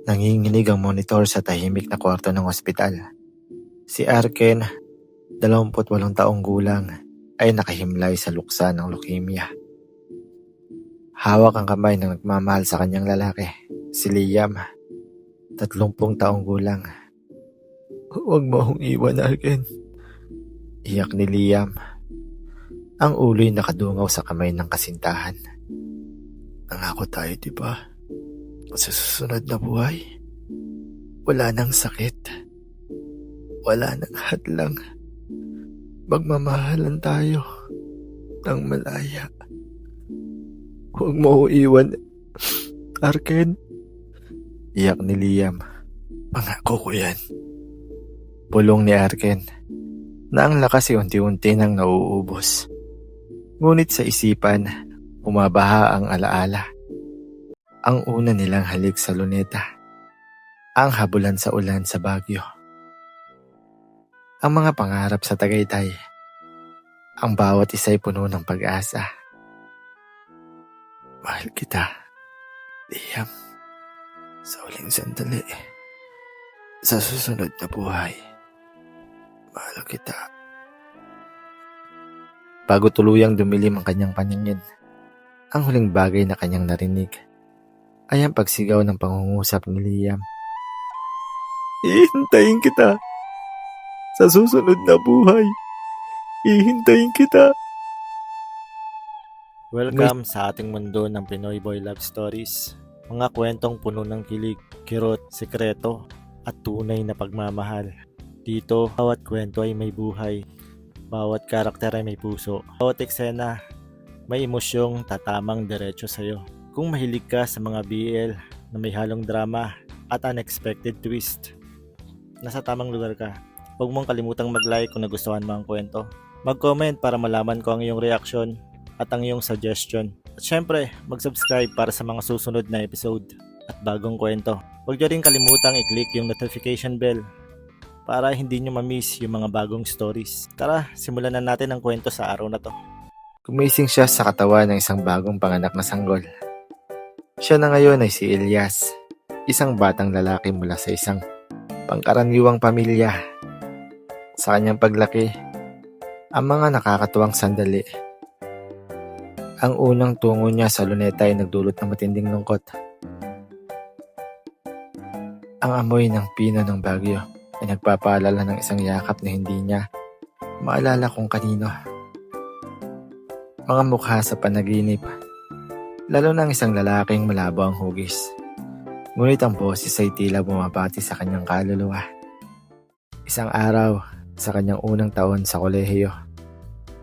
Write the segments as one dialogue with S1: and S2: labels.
S1: Nanginginig ang monitor sa tahimik na kwarto ng ospital. Si Arken, 28 taong gulang, ay nakahimlay sa luksa ng leukemia. Hawak ang kamay ng nagmamahal sa kanyang lalaki, si Liam, 30 taong gulang. "Huwag mo akong iwan, Arken," iyak ni Liam. Ang ulo'y nakadungaw sa kamay ng kasintahan. "Nangako tayo, di ba? Sa susunod na buhay, wala nang sakit, wala nang hadlang. Magmamahalan tayo ng malaya. Huwag mo ko iwan, Arken," iyak ni Liam. "Pangako ko yan." Bulong ni Arken, na ang lakas ay unti-unti nang nauubos. Ngunit sa isipan, umabaha ang alaala. Ang una nilang halik sa Luneta, ang habulan sa ulan sa Baguio, ang mga pangarap sa Tagaytay, ang bawat isa'y puno ng pag-asa. "Mahal kita, Liam. Sa huling sandali, sa susunod na buhay, mahal kita." Bago tuluyang dumilim ang kanyang paningin, ang huling bagay na kanyang narinig ay ang pagsigaw ng pangungusap ni Liam. "Hihintayin kita. Sa susunod na buhay, hihintayin kita." Welcome sa ating mundo ng Pinoy Boy Love Stories. Mga kwentong puno ng kilig, kirot, sekreto, at tunay na pagmamahal. Dito, bawat kwento ay may buhay. Bawat karakter ay may puso. Bawat eksena, may emosyong tatamang diretso sa'yo. Kung mahilig ka sa mga BL na may halong drama at unexpected twist, nasa tamang lugar ka. Huwag mong kalimutang mag-like kung nagustuhan mo ang kwento. Mag-comment para malaman ko ang iyong reaksyon at ang iyong suggestion. At syempre, mag-subscribe para sa mga susunod na episode at bagong kwento. Huwag niyo rin kalimutang i-click yung notification bell para hindi nyo ma-miss yung mga bagong stories. Tara, simulan na natin ang kwento sa araw na to. Gumising siya sa katawan ng isang bagong panganak na sanggol. Siya na ngayon ay si Elias, isang batang lalaki mula sa isang pangkaraniwang pamilya. Sa kanyang paglaki, ang mga nakakatuwang sandali. Ang unang tungo niya sa Luneta ay nagdulot ng matinding lungkot. Ang amoy ng pino ng Baguio ay nagpapaalala ng isang yakap na hindi niya maalala kung kanino. Mga mukha sa panaginip, lalo ng isang lalaking malabo ang hugis. Ngunit ang boses ay tila bumabati sa kanyang kaluluwa. Isang araw, sa kanyang unang taon sa kolehiyo,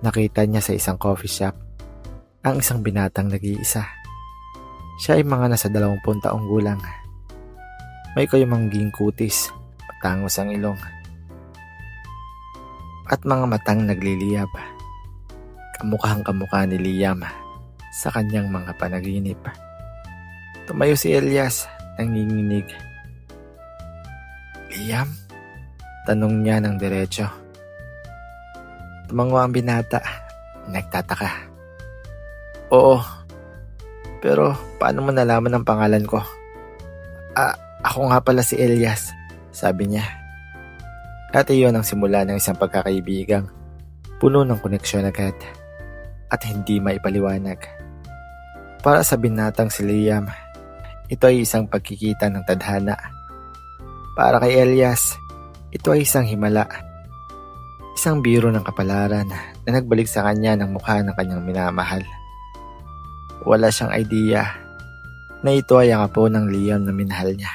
S1: nakita niya sa isang coffee shop ang isang binatang nag-iisa. Siya ay mga nasa 20 taong gulang. May kayumangging kutis, patangos ang ilong, at mga matang nagliliyab. Kamukhang kamukha ni Liam sa kanyang mga panaginip. Tumayo si Elias, nanginginig. "Liam?" tanong niya ng diretso. Tumango ang binata, nagtataka. "Oo, pero paano mo nalaman ang pangalan ko?" Ako nga pala si Elias," sabi niya. At iyon ang simula ng isang pagkakaibigang puno ng koneksyon agad at hindi maipaliwanag. Para sa binatang si Liam, ito ay isang pagkikita ng tadhana. Para kay Elias, ito ay isang himala. Isang biro ng kapalaran na nagbalik sa kanya ng mukha ng kanyang minamahal. Wala siyang idea na ito ay ang apo ng Liam na minahal niya.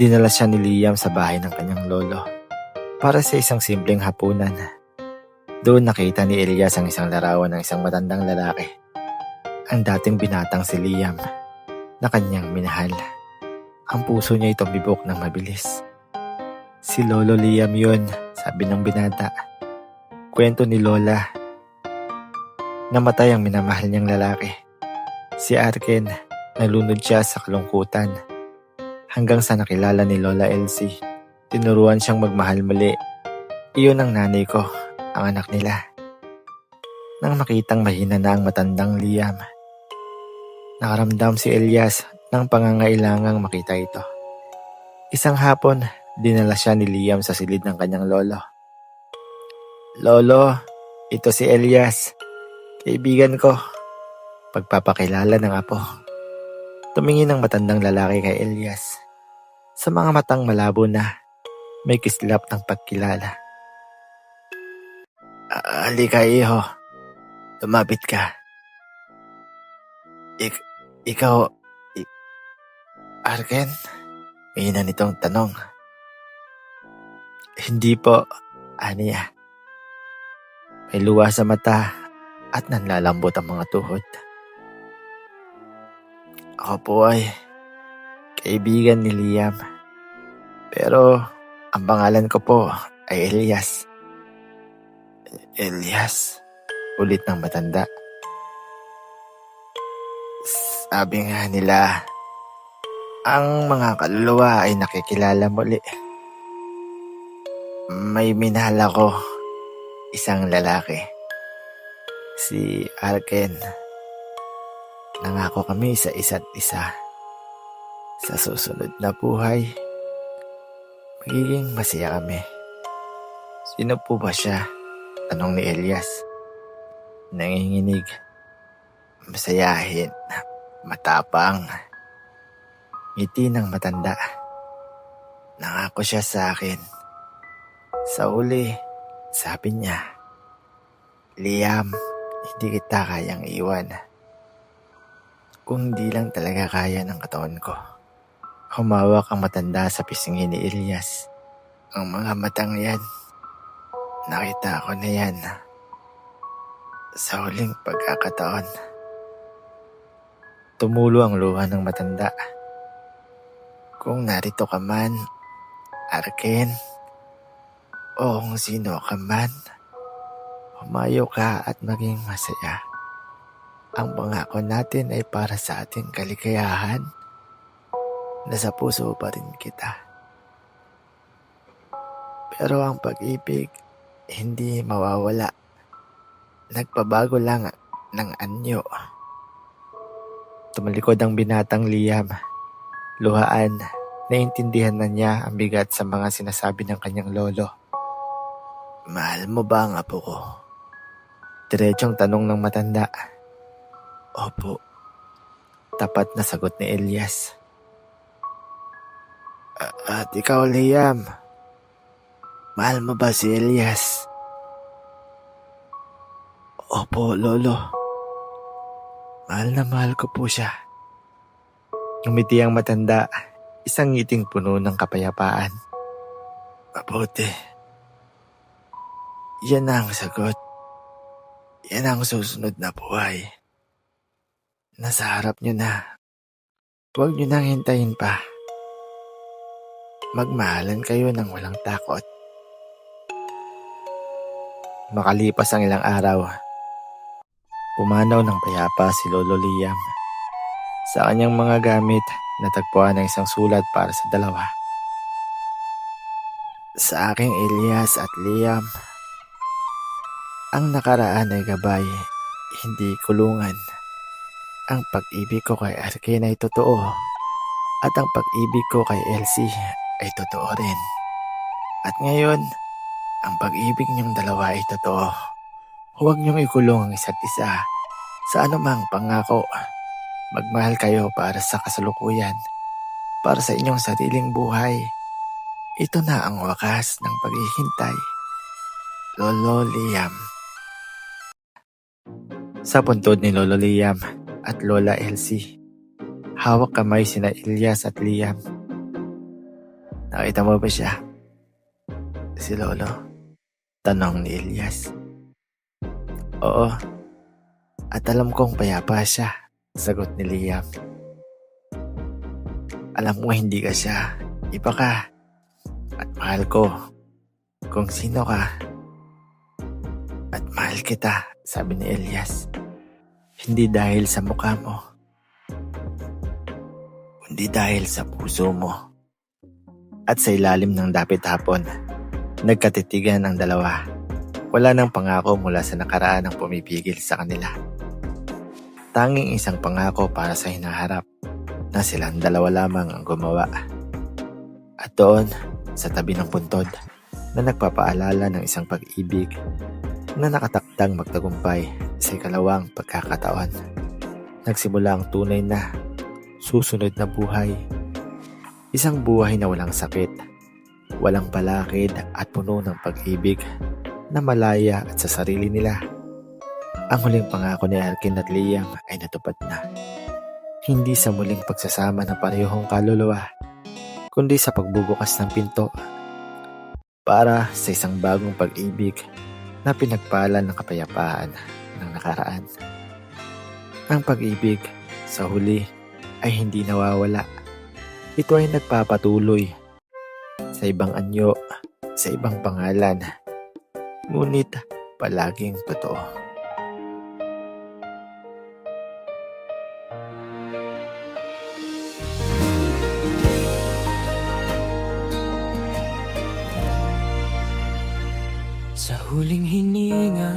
S1: Dinala siya ni Liam sa bahay ng kanyang lolo para sa isang simpleng hapunan. Doon nakita ni Elias ang isang larawan ng isang matandang lalaki, ang dating binatang si Liam na kanyang minahal. Ang puso niya ay tumibok ng mabilis. Si Lolo Liam yun, sabi ng binata. Kwento ni Lola. Namatay ang minamahal niyang lalaki. Si Arken, nalunod siya sa kalungkutan. Hanggang sa nakilala ni Lola Elsie, tinuruan siyang magmahal muli. Iyon ang nanay ko, ang anak nila. Nang makitang mahina na ang matandang Liam, nakaramdam si Elias ng pangangailangang makita ito. Isang hapon, dinala siya ni Liam sa silid ng kanyang lolo. "Lolo, ito si Elias, kaibigan ko." Pagpapakilala ng apo. Tumingin ang matandang lalaki kay Elias. Sa mga matang malabo na, may kislap ng pagkilala. "Halika iho, lumapit ka. Ikaw, Arken?" May nitong tanong. "Hindi po, Ania." May luha sa mata at nanlalambot ang mga tuhod. "Ako po ay kaibigan ni Liam. Pero ang pangalan ko po ay Elias." "Elias?" Ulit ng matanda. "Sabi nga nila, ang mga kaluluwa ay nakikilala muli. May minahal ako, isang lalaki, si Arken. Nangako kami sa isa't isa. Sa susunod na buhay, magiging masaya kami." "Sino po ba siya?" tanong ni Elias. Nanginginig. Masayahin, matapang. Ngiti ng matanda. "Nangako siya sa akin. Sa uli, sabi niya, 'Liam, hindi kita kayang iwan. Kung di lang talaga kaya ng katawan ko.'" Humawak ang matanda sa pisngi ni Elias. "Ang mga matang yan, nakita ko na yan. Sa huling pagkakataon." Tumulo ang luha ng matanda. "Kung narito ka man, Arken, o kung sino ka man, humayo ka at maging masaya. Ang pangako natin ay para sa ating kaligayahan. Nasa puso pa rin kita. Pero ang pag-ibig, hindi mawawala. Nagpabago lang ng anyo." Tumalikod ang binatang Liam. Luhaan, naintindihan na niya ang bigat sa mga sinasabi ng kanyang lolo. "Mahal mo ba ang apo ko?" Diretsong tanong ng matanda. "Opo," tapat na sagot ni Elias. At ikaw, Liam, mahal mo ba si Elias?" "Opo, lolo. Mahal na mahal ko po siya." Ngumiti ang matanda, isang ngiting puno ng kapayapaan. "Mabuti. Yan ang sagot. Yan ang susunod na buhay. Nasa harap niyo na. Huwag niyo nang hintayin pa. Magmahalan kayo ng walang takot." Makalipas ang ilang araw, pumanaw ng payapa si Lolo Liam. Sa kanyang mga gamit, natagpuan ang isang sulat para sa dalawa. "Sa aking Elias at Liam, ang nakaraan ay gabay, hindi kulungan. Ang pag-ibig ko kay Arken ay totoo, at ang pag-ibig ko kay Elsie ay totoo rin. At ngayon, ang pag-ibig niyong dalawa ay totoo. Huwag niyong ikulong ang isa't isa sa anumang pangako. Magmahal kayo para sa kasalukuyan, para sa inyong sariling buhay. Ito na ang wakas ng paghihintay. Lolo Liam." Sa puntod ni Lolo Liam at Lola Elsie, hawak kamay sina Elias at Liam. "Nakita mo ba siya, si Lolo?" tanong ni Elias. "Oo, at alam kong payapa siya," sagot ni Liam. "Alam mo hindi ka siya, iba ka. At mahal ko kung sino ka. At mahal kita," sabi ni Elias. "Hindi dahil sa mukha mo, kundi dahil sa puso mo." At sa ilalim ng dapit hapon, nagkatitigan ang dalawa. Wala nang pangako mula sa nakaraan ang pumipigil sa kanila. Tanging isang pangako para sa hinaharap, na silang dalawa lamang ang gumawa. At doon, sa tabi ng puntod, na nagpapaalala ng isang pag-ibig na nakatakdang magtagumpay sa ikalawang pagkakataon. Nagsimula ang tunay na susunod na buhay. Isang buhay na walang sakit, walang balakid at puno ng pag-ibig na malaya at sa sarili nila. Ang huling pangako ni Erkin at Liam ay natupad na. Hindi sa muling pagsasama ng parehong kaluluwa, kundi sa pagbubukas ng pinto para sa isang bagong pag-ibig na pinagpala ng kapayapaan ng nakaraan. Ang pag-ibig sa huli ay hindi nawawala. Ito ay nagpapatuloy sa ibang anyo, sa ibang pangalan, ngunit palaging totoo.
S2: Sa huling hininga,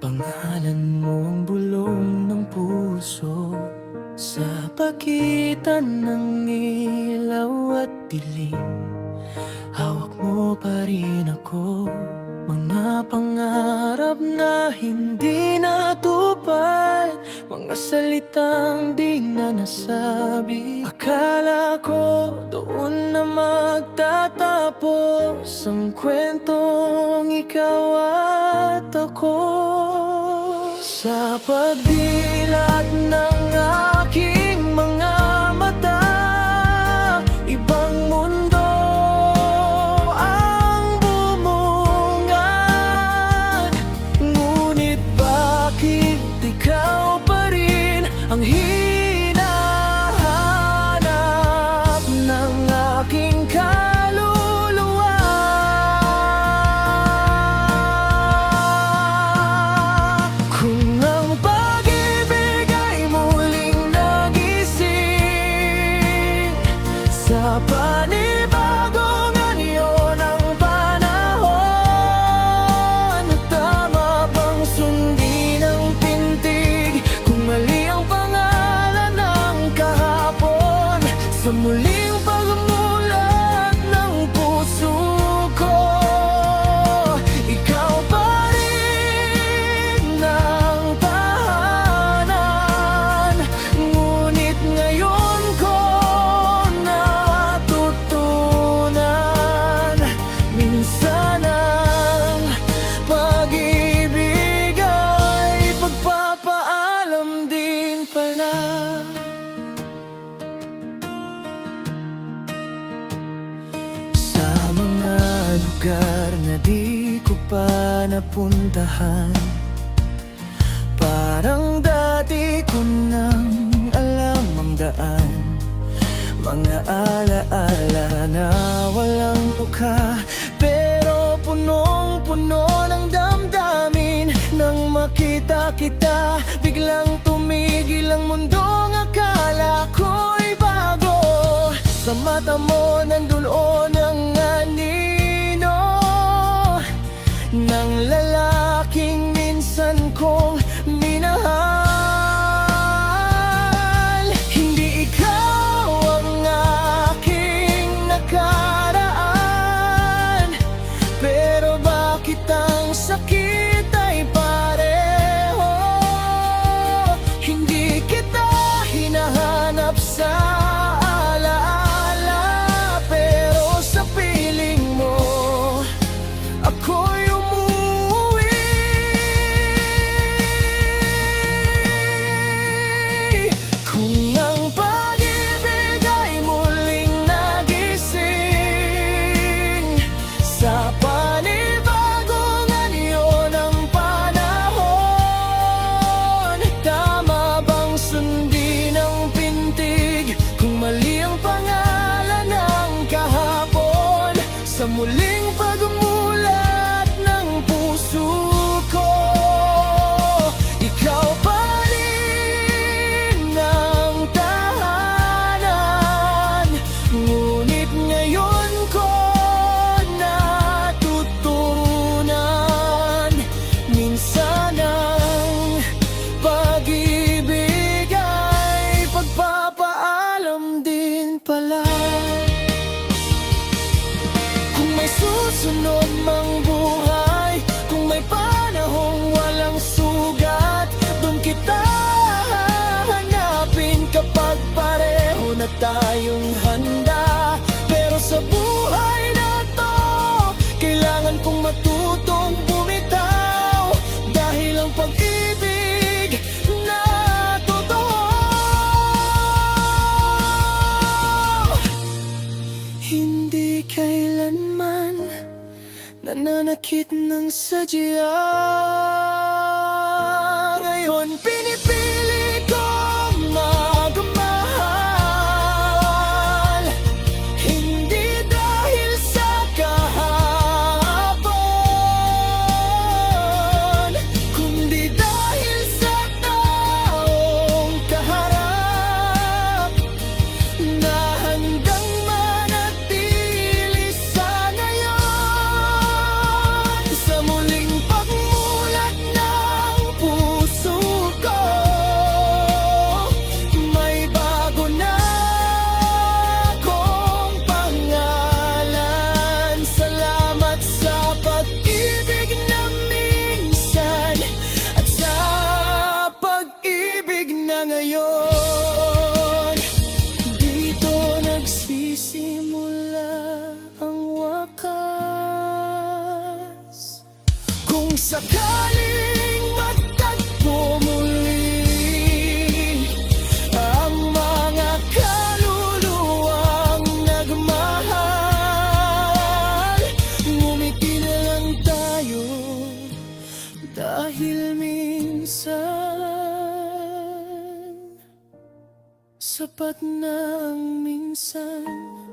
S2: pangalan mo ang bulong ng puso. Sa pagitan ng ilaw at dilim, hawak mo pa rin ako. Mga pangarap na hindi natupad, mga salitang di na nasabi. Akala ko doon na magtatapos ang kwentong ikaw at ako. Sa pagdilat ng aking mga mata, ibang mundo ang bumungad. Ngunit bakit ikaw pa rin ang hinahanap ng aking kaluluwa? Kung ang pag-ibig ay muling nagising sa panibagong anyo ng panahon, tama bang sundin ang pintig? Kung mali ang pangalan ng kahapon, sa muling pagmulat ng puso ko, ikaw pa rin ang tahanan. Ngunit ngayon ko natutunan, minsan ang pag-ibig ay pagpapaalam din pala. Sa mga lugar na di ko pa napuntahan, parang dati ko nang alam ang daan. Mga alaala na walang mukha, pero punong-puno ng damdamin. Nang makita kita, biglang tumigil ang mundong akala ko'y bago. Sa mata mo nandoon ang anino ng lalaking minsan kong minahal. Hindi ikaw ang aking nakaraan, pero bakit ang sakit ay pareho? Hindi kita hinahanap sa alaala, pero sunod mang buhay. Kung may panahong walang sugat, doon kita hanapin kapag pareho na tayong handa. Pero sa buhay na to, kailangan kong matutong bumitaw, dahil ang pag-ibig na totoo hindi kailanman nananakit ng sadya. Ngayon pinipili ko magmahal, hindi dahil sa kahapon, kundi dahil sa taong kaharap na handang manatili sa ngayon. Sa muling pagmulat ng puso ko, may bago na akong pangalan. Salamat sa pag-ibig na minsan at sa pag-ibig na ngayon. Dito nagsisimula ang wakas. Kung sakaling magtagpo muli ang mga kaluluwang nagmahal, ngumiti na lang tayo, dahil minsan sapat na ang minsan.